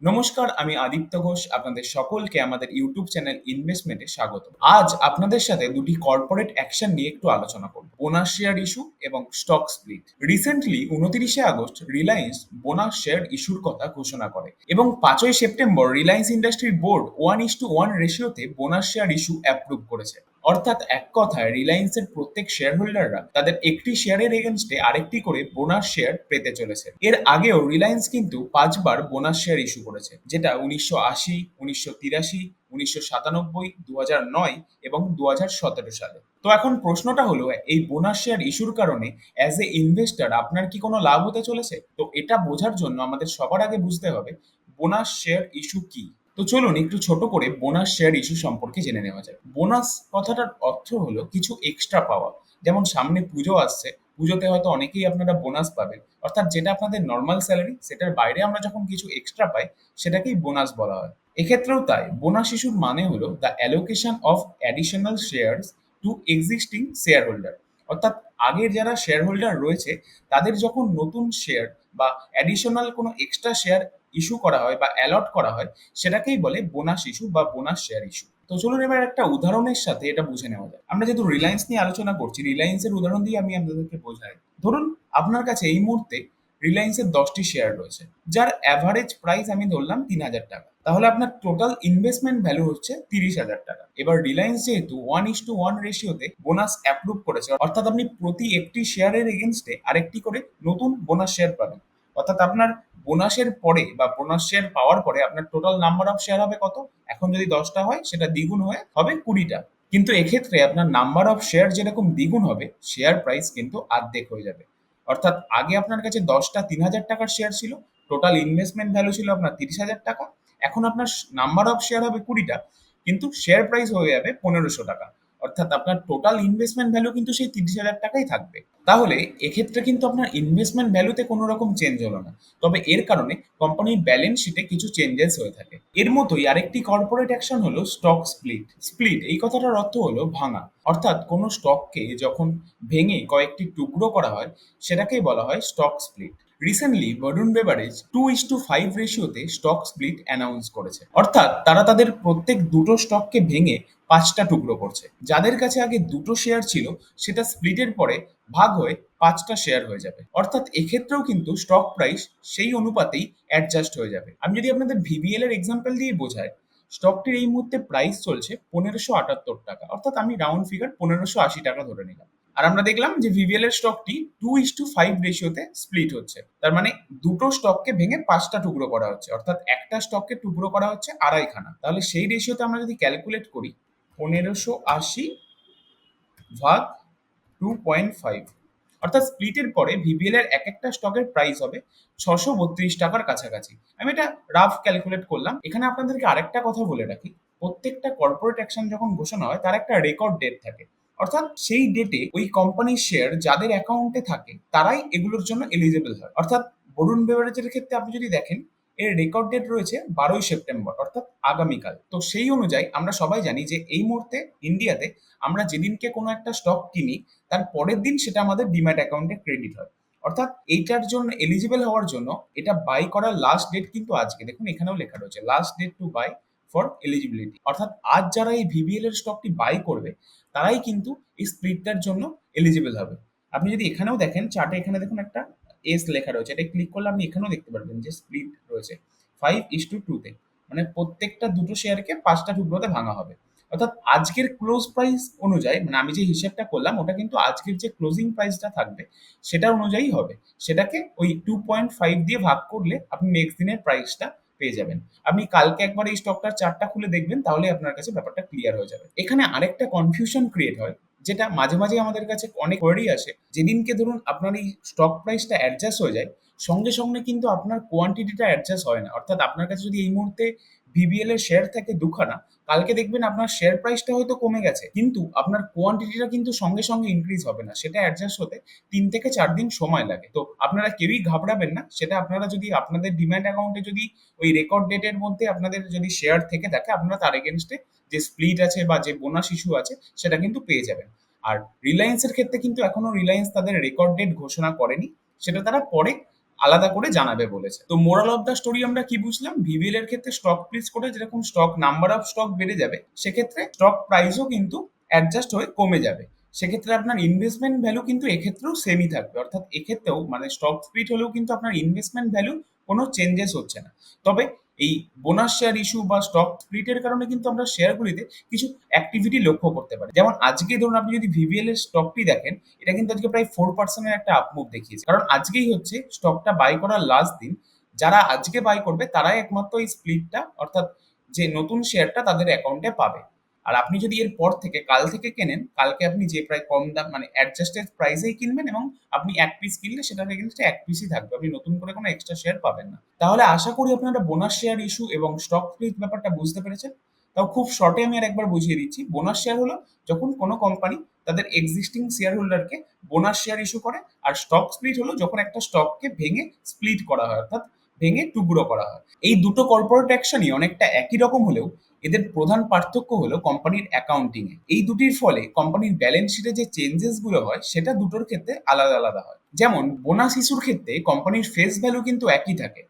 নমস্কার, আমি আদিত্য ঘোষ। আপনাদের সকলকে আমাদের ইউটিউব চ্যানেল ইনভেস্টমেন্টে স্বাগত। আজ আপনাদের সাথে দুটি কর্পোরেট অ্যাকশন নিয়ে একটু আলোচনা করব, বোনাস শেয়ার ইস্যু এবং স্টক স্প্লিট। রিসেন্টলি 29শে আগস্ট রিলায়েন্স বোনাস শেয়ার ইস্যুর কথা ঘোষণা করে এবং 5ই সেপ্টেম্বর রিলায়েন্স ইন্ডাস্ট্রির বোর্ড 1:1 রেশিওতে বোনাস শেয়ার ইস্যু অ্যাপ্রুভ করেছে। অর্থাৎ এক কথায় রিলায়েন্সের প্রত্যেক শেয়ার হোল্ডাররা তাদের একটি শেয়ারের এগেনস্টে আরেকটি করে বোনাস শেয়ার পেতে চলেছে। এর আগেও রিলায়েন্স কিন্তু 5বার বোনাস শেয়ার ইস্যু করেছে, যেটা 1980, 1983, 1997, 2009 এবং 2017 সালে। তো এখন প্রশ্নটা হলো, এই বোনাস শেয়ার ইস্যুর কারণে অ্যাজ এ ইনভেস্টর আপনার কি কোনো লাভ হতে চলেছে? তো এটা বোঝার জন্য আমাদের সবার আগে বুঝতে হবে বোনাস শেয়ার ইস্যু কি। তো চলুন একটু ছোট করে বোনাস শেয়ার ইস্যু সম্পর্কে জেনে নেওয়া যায়। বোনাস কথাটার অর্থ হলো কিছু এক্সট্রা পাওয়া। যেমন সামনে পুজো আসছে, পুজোতে হয়তো অনেকেই আপনারা বোনাস পাবেন, অর্থাৎ যেটা আপনাদের নর্মাল স্যালারি সেটার বাইরে আমরা যখন কিছু এক্সট্রা পাই সেটাকেই বোনাস বলা হয়। এক্ষেত্রেও তাই, বোনাস ইস্যুর মানে হলো the allocation of additional shares two existing share holder. অর্থাৎ আগের যারা শেয়ার হোল্ডার রয়েছে তাদের যখন নতুন শেয়ার বা অ্যাডিশনাল কোনো এক্সট্রা শেয়ার ইস্যু করা হয় বা অ্যালট করা হয়, সেটাকেই বলে বোনাস ইস্যু বা বোনাস শেয়ার ইস্যু। তো চলুন এবার একটা উদাহরণের সাথে এটা বুঝে নেওয়া যায়। আমরা যেহেতু রিলায়েন্স নিয়ে আলোচনা করছি, রিলায়েন্সের উদাহরণ দিয়ে আমি আপনাদেরকে বোঝাই। ধরুন আপনার কাছে এই মুহূর্তে রিলায়েন্সের 10টি শেয়ার রয়েছে, যার অ্যাভারেজ প্রাইস আমি ধরলাম 3,000 টাকা। তাহলে আপনার টোটাল ইনভেস্টমেন্ট ভ্যালু হচ্ছে 30,000 টাকা। এবার রিলায়েন্স যেহেতু 1:1 রেশিওতে বোনাস অ্যাপ্রুভ করেছে, অর্থাৎ আপনি প্রতি একটি শেয়ারের এগেনস্টে আরেকটি করে নতুন বোনাস শেয়ার পাবেন। অর্থাৎ আপনার বোনাসের পরে বা বোনাস শেয়ার পাওয়ার পরে আপনার টোটাল নাম্বার অফ শেয়ার হবে কত? এখন যদি 10টা হয় সেটা দ্বিগুণ হয়ে হবে 20টা। কিন্তু এক্ষেত্রে আপনার নাম্বার অফ শেয়ার যেরকম দ্বিগুণ হবে, শেয়ার প্রাইস কিন্তু অর্ধেক হয়ে যাবে। অর্থাৎ আগে আপনার কাছে 10টা 3,000 টাকার শেয়ার ছিল, টোটাল ইনভেস্টমেন্ট ভ্যালু ছিল আপনার 30,000 টাকা। এখন আপনার নাম্বার অফ শেয়ার হবে 20টা, কিন্তু শেয়ার প্রাইস হয়ে যাবে 1,500 টাকা। অর্থাৎ আপনার টোটাল ইনভেস্টমেন্ট ভ্যালু কিন্তু সেই 30,000 টাকাই থাকবে। তাহলে এক্ষেত্রে কিন্তু আপনার ইনভেস্টমেন্ট ভ্যালুতে কোনো রকম চেঞ্জ হলো না, তবে এর কারণে কোম্পানির ব্যালেন্স শিটে কিছু চেঞ্জেস হয়ে থাকে। এর মতোই আরেকটি কর্পোরেট অ্যাকশন হলো স্টক স্প্লিট। স্প্লিট এই কথাটার অর্থ হলো ভাঙা। অর্থাৎ কোনো স্টককে যখন ভেঙে কয়েকটি টুকরো করা হয়, সেটাকেই বলা হয় stock split. Recently Varun beverage 2:5 রেশিওতে স্টক স্প্লিট অ্যানাউন্স করেছে। অর্থাৎ তারা তাদের প্রত্যেক দুটো স্টককে ভেঙে 5টা টুকরো করছে। যাদের কাছে আগে দুটো শেয়ার ছিল, সেটা স্প্লিটের পরে ভাগ হয়ে 5টা শেয়ার হয়ে যাবে। অর্থাৎ এক্ষেত্রেও কিন্তু স্টক প্রাইস সেই অনুপাতেই অ্যাডজাস্ট হয়ে যাবে। আমি যদি আপনাদের ভিবিএল এর এক্সাম্পল দিয়ে বোঝাই, স্টকটির এই মুহূর্তে প্রাইস চলছে 1,578 টাকা, অর্থাৎ আমি রাউন্ড ফিগার 1,580 টাকা ধরে নিলাম। আর আমরা দেখলাম যে ভিভিএল এর স্টকটি 2:5 রেশিওতে স্প্লিট হচ্ছে। তার মানে দুটো স্টককে ভেঙে 5টা টুকরো করা হচ্ছে, অর্থাৎ একটা স্টককে টুকরো করা হচ্ছে আড়াইখানা। তাহলে সেই রেশিওতে আমরা যদি ক্যালকুলেট করি, 1,580 ভাগ 2.5, অর্থাৎ স্প্লিটের পরে ভিবিএল এর এক একটা স্টকের প্রাইস হবে 632 টাকার কাছাকাছি। আমি এটা রাফ ক্যালকুলেট করলাম। এখানে আপনাদেরকে আরেকটা কথা বলে রাখি, প্রত্যেকটা কর্পোরেট অ্যাকশন যখন ঘোষণা হয় তার একটা রেকর্ড ডেট থাকে। অর্থাৎ সেই ডেটে ওই কোম্পানির শেয়ার যাদের অ্যাকাউন্টে থাকে তারাই এগুলোর জন্য এলিজেবল হয়। অর্থাৎ বরুণ বেভারেজের ক্ষেত্রে আপনি যদি দেখেন, এর রেকর্ড ডেট রয়েছে 12ই সেপ্টেম্বর, অর্থাৎ আগামীকাল। তো সেই অনুযায়ী আমরা সবাই জানি যে এই মুহূর্তে ইন্ডিয়াতে আমরা যেদিনকে কোনো একটা স্টক কিনি, তার পরের দিন সেটা আমাদের ডিম্যাট অ্যাকাউন্টে ক্রেডিট হয়। অর্থাৎ এইটার জন্য এলিজিবল হওয়ার জন্য এটা বাই করার লাস্ট ডেট কিন্তু আজকে। দেখুন এখানেও লেখা রয়েছে last date to buy for eligibility. অর্থাৎ আজ যারা এই ভিবিএল এর স্টকটি বাই করবে তারাই কিন্তু এই স্প্লিটটার জন্য এলিজিবল হবে। আপনি যদি এখানেও দেখেন চার্টে, এখানে দেখুন একটা এস লেখা রয়েছে, এটা ক্লিক করলে আপনি এখানেও দেখতে পারবেন যে স্প্লিট রয়েছে 5:2 তে। মানে প্রত্যেকটা দুটো শেয়ারকে 5টা টুকরোতে ভাঙা হবে। অর্থাৎ আজকের ক্লোজ প্রাইস অনুযায়ী, মানে আমি যে হিসেবটা করলাম ওটা কিন্তু আজকের যে ক্লোজিং প্রাইসটা থাকবে সেটা অনুযায়ী হবে। সেটাকে ওই 2.5 দিয়ে ভাগ করলে আপনি নেক্সট দিনের প্রাইসটা পেয়ে যাবেন। আপনি কালকে একবার এই স্টকটার চার্টটা খুলে দেখবেন, তাহলে আপনার কাছে ব্যাপারটা ক্লিয়ার হয়ে যাবে। এখানে আরেকটা কনফিউশন ক্রিয়েট হয়, যেটা মাঝে মাঝে আমাদের কাছে অনেক কোয়েরি আসে। যেদিনকে ধরুন আপনার এই স্টক প্রাইসটা অ্যাডজাস্ট হয়ে যায়, সঙ্গে সঙ্গে কিন্তু আপনার কোয়ান্টিটিটা অ্যাডজাস্ট হয় না। অর্থাৎ আপনার কাছে যদি এই মুহূর্তে ভিবিএল এর শেয়ার থাকে দুখানা, কালকে দেখবেন আপনার শেয়ার প্রাইসটা হয়তো কমে গেছে, কিন্তু আপনার কোয়ান্টিটিটা কিন্তু সঙ্গে সঙ্গে ইনক্রিজ হবে না। সেটা অ্যাডজাস্ট হতে 3 থেকে 4 দিন সময় লাগে। তো আপনারা কেউই ঘাবড়াবেন না। সেটা আপনারা যদি আপনাদের ডিম্যাট অ্যাকাউন্টে যদি ওই রেকর্ড ডেটের মধ্যে আপনাদের যদি শেয়ার থেকে থাকে, আপনারা তার এগেনস্টে যে স্প্লিট আছে বা যে বোনাস ইস্যু আছে সেটা কিন্তু পেয়ে যাবেন। আর রিলায়েন্সের ক্ষেত্রে কিন্তু এখনো রিলায়েন্স তাদের রেকর্ড ডেট ঘোষণা করেনি, সেটা তারা পরে আলাদা করে জানাবে বলেছে। তো মোরাল অফ দ্য স্টোরি আমরা কি বুঝলাম? ভিভিএল এর ক্ষেত্রে স্টক স্প্লিট করে যেরকম স্টক নাম্বার অফ স্টক বেড়ে যাবে, সেক্ষেত্রে স্টক প্রাইসও কিন্তু অ্যাডজাস্ট হয়ে কমে যাবে। সেক্ষেত্রে আপনার ইনভেস্টমেন্ট ভ্যালু কিন্তু এক্ষেত্রেও সেমই থাকবে। অর্থাৎ এক্ষেত্রেও মানে স্টক স্প্লিট হলেও কিন্তু আপনার ইনভেস্টমেন্ট ভ্যালু কোনো চেঞ্জেস হচ্ছে না। তবে এই বোনাস শেয়ার ইস্যু বা স্টক স্প্লিটের কারণে কিন্তু আমরা শেয়ারগুলিতে কিছু অ্যাক্টিভিটি লক্ষ্য করতে পারি। যেমন আজকে ধরুন আপনি যদি ভিভিএল এর স্টকটি দেখেন, এটা কিন্তু আজকে প্রায় 4% এর একটা আপমুভ দেখিয়েছে। কারণ আজকেই হচ্ছে স্টকটা বাই করার লাস্ট দিন। যারা আজকে বাই করবে তারাই একমাত্র এই স্প্লিটটা অর্থাৎ যে নতুন শেয়ারটা তাদের অ্যাকাউন্টে পাবে। আর আপনি যদি এর পর থেকে কাল থেকে কেনেন, কালকে আপনি যে প্রায় কম দাম মানে অ্যাডজাস্টেড প্রাইসেই কিনবেন এবং আপনি ১ পিস কিনলে সেটার এগেইনস্টে ১ পিসই থাকবে। আপনি নতুন করে কোনো এক্সট্রা শেয়ার পাবেন না। তাহলে আশা করি আপনারা বোনাস শেয়ার ইস্যু এবং স্টক স্প্লিট ব্যাপারটা বুঝতে পেরেছেন। তাও খুব শর্টে আমি আরেকবার বুঝিয়ে দিচ্ছি। বোনাস শেয়ার হলো যখন কোনো কোম্পানি তাদের এক্সিস্টিং শেয়ার হোল্ডারকে বোনাস শেয়ার ইস্যু করে, আর স্টক স্প্লিট হলো যখন একটা স্টককে ভেঙে স্প্লিট করা হয়, অর্থাৎ ভেঙে টুকরো করা হয়। এই দুটো কর্পোরেট অ্যাকশনই অনেকটা একই রকম হলেও এদের প্রধান পার্থক্য হলো কোম্পানির অ্যাকাউন্টিং এ। এই দুটির ফলে কোম্পানির ব্যালেন্স শিটে যে চেঞ্জেস গুলো হয় সেটা দুটোর ক্ষেত্রে আলাদা আলাদা হয়। যেমন বোনাস ইস্যুর ক্ষেত্রে কোম্পানির ফেস ভ্যালু কিন্তু একই থাকে,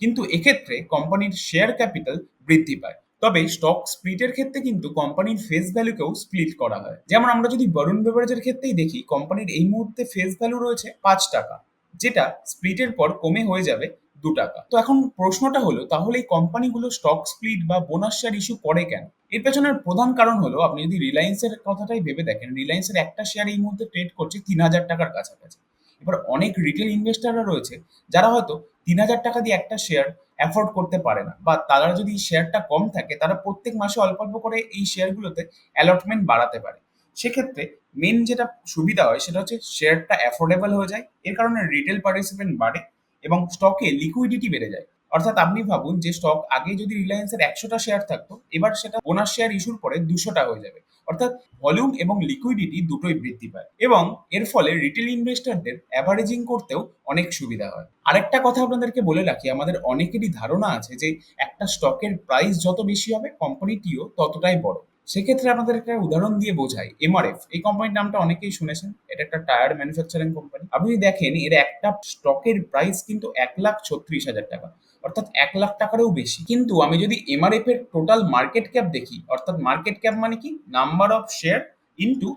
কিন্তু এক্ষেত্রে কোম্পানির শেয়ার ক্যাপিটাল বৃদ্ধি পায়। তবে স্টক স্প্লিটের ক্ষেত্রে কিন্তু কোম্পানির ফেস ভ্যালুকেও স্প্লিট করা হয়। যেমন আমরা যদি বরুণ বেভারেজের ক্ষেত্রেই দেখি, কোম্পানির এই মুহূর্তে ফেস ভ্যালু রয়েছে ৫ টাকা, যেটা স্প্লিটের পর কমে হয়ে যাবে ২ টাকা। তো এখন প্রশ্নটা হলো, তাহলে এই কোম্পানিগুলো স্টক স্প্লিট বা বোনাস শেয়ার ইস্যু করে কেন? এর পেছনের প্রধান কারণ হলো, আপনি যদি রিলায়েন্সের কথাটাই ভেবে দেখেন, রিলায়েন্সের একটা শেয়ার এই মুহূর্তে ট্রেড করছে ৩,০০০ টাকার কাছাকাছি। এবার অনেক রিটেল ইনভেস্টররা রয়েছে যারা হয়তো ৩,০০০ টাকা দিয়ে একটা শেয়ার অ্যাফোর্ড করতে পারে না, বা তারা যদি শেয়ারটা কম থাকে তারা প্রত্যেক মাসে অল্প অল্প করে এই শেয়ারগুলোতে অ্যালটমেন্ট বাড়াতে পারে। সেক্ষেত্রে মেন যেটা সুবিধা হয় সেটা হচ্ছে শেয়ারটা অ্যাফোর্ডেবল হয়ে যায়, এর কারণে রিটেল পার্টিসিপেন্ট বাড়ে এবং স্টকে লিকুইডিটি বেড়ে যায়। অর্থাৎ আপনি ভাবুন যে স্টক আগে যদি রিলায়েন্সের ১০০টা শেয়ার থাকতো, এবার সেটা বোনাস শেয়ার ইস্যুর পরে ২০০টা হয়ে যাবে। অর্থাৎ ভলিউম এবং লিকুইডিটি দুটোই বৃদ্ধি পায় এবং এর ফলে রিটেল ইনভেস্টরদের অ্যাভারেজিং করতেও অনেক সুবিধা হয়। আরেকটা কথা আপনাদেরকে বলে রাখি, আমাদের অনেকেরই ধারণা আছে যে একটা স্টকের প্রাইস যত বেশি হবে কোম্পানিটিও ততটাই বড়। সেক্ষেত্রে আপনাদের একটা উদাহরণ দিয়ে বোঝাই, এমআরএফ এই কোম্পানির নামটা অনেকেই শুনেছেন। এটা একটা টায়ার ম্যানুফ্যাকচারিং কোম্পানি। আপনি দেখেন এর একটা স্টকের প্রাইস কিন্তু ১,৩৬,০০০ টাকা, অর্থাৎ ১,০০,০০০ টাকারও বেশি। কিন্তু আমি যদি এমআরএফ এর টোটাল মার্কেট ক্যাপ দেখি, অর্থাৎ মার্কেট ক্যাপ মানে কি, number of share into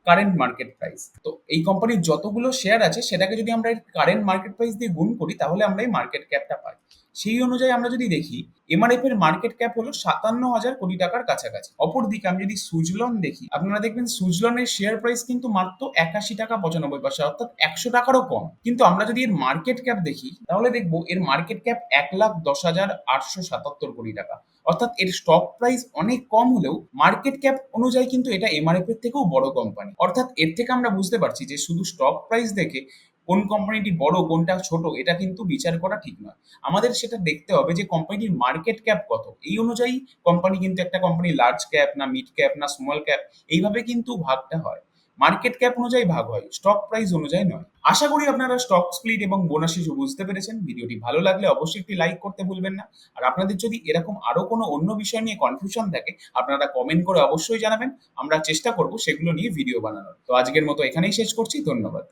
current market price. তো এই কোম্পানির যতগুলো শেয়ার আছে সেটাকে যদি আমরা এর কারেন্ট মার্কেট প্রাইস দিয়ে গুণ করি তাহলে আমরা এই মার্কেট ক্যাপটা পাই। সেই অনুযায়ী আমরা যদি দেখি, এমআরএফ এর মার্কেট ক্যাপ হলো ৫৭,০০০ কোটি টাকার কাছাকাছি। অপরদিকে আমি যদি সুজলন দেখি, আপনারা দেখবেন সুজলনের শেয়ার প্রাইস কিন্তু মাত্র ৮১ টাকা ৯৫ পয়সা, অর্থাৎ ১০০ টাকারও কম। কিন্তু আমরা যদি এর মার্কেট ক্যাপ দেখি তাহলে দেখবো এর মার্কেট ক্যাপ ১,১০,৮৭৭ কোটি টাকা। অর্থাৎ এর স্টক প্রাইস অনেক কম হলেও মার্কেট ক্যাপ অনুযায়ী কিন্তু এটা এমআরএফ এর থেকেও বড় কোম্পানি। অর্থাৎ এর থেকে আমরা বুঝতে পারছি যে শুধু স্টক প্রাইস দেখে কোন কোম্পানিটি বড় কোনটা ছোট এটা কিন্তু বিচার করা ঠিক নয়। আমাদের সেটা দেখতে হবে যে কোম্পানিটির মার্কেট ক্যাপ কত। এই অনুযায়ী কোম্পানি কিন্তু একটা কোম্পানি লার্জ ক্যাপ না মিড ক্যাপ না স্মল ক্যাপ এইভাবে কিন্তু ভাগটা হয়। মার্কেট ক্যাপ অনুযায়ী ভাগ হয়, স্টক প্রাইস অনুযায়ী নয়। আশা করি আপনারা স্টক স্প্লিট এবং বোনাস ইস্যু বুঝতে পেরেছেন। ভিডিওটি ভালো লাগলে অবশ্যই একটি লাইক করতে ভুলবেন না। আর আপনাদের যদি এরকম আরো কোনো অন্য বিষয় নিয়ে কনফিউশন থাকে আপনারা কমেন্ট করে অবশ্যই জানাবেন। আমরা চেষ্টা করব সেগুলো নিয়ে ভিডিও বানানোর। তো আজকের মতো এখানেই শেষ করছি। ধন্যবাদ।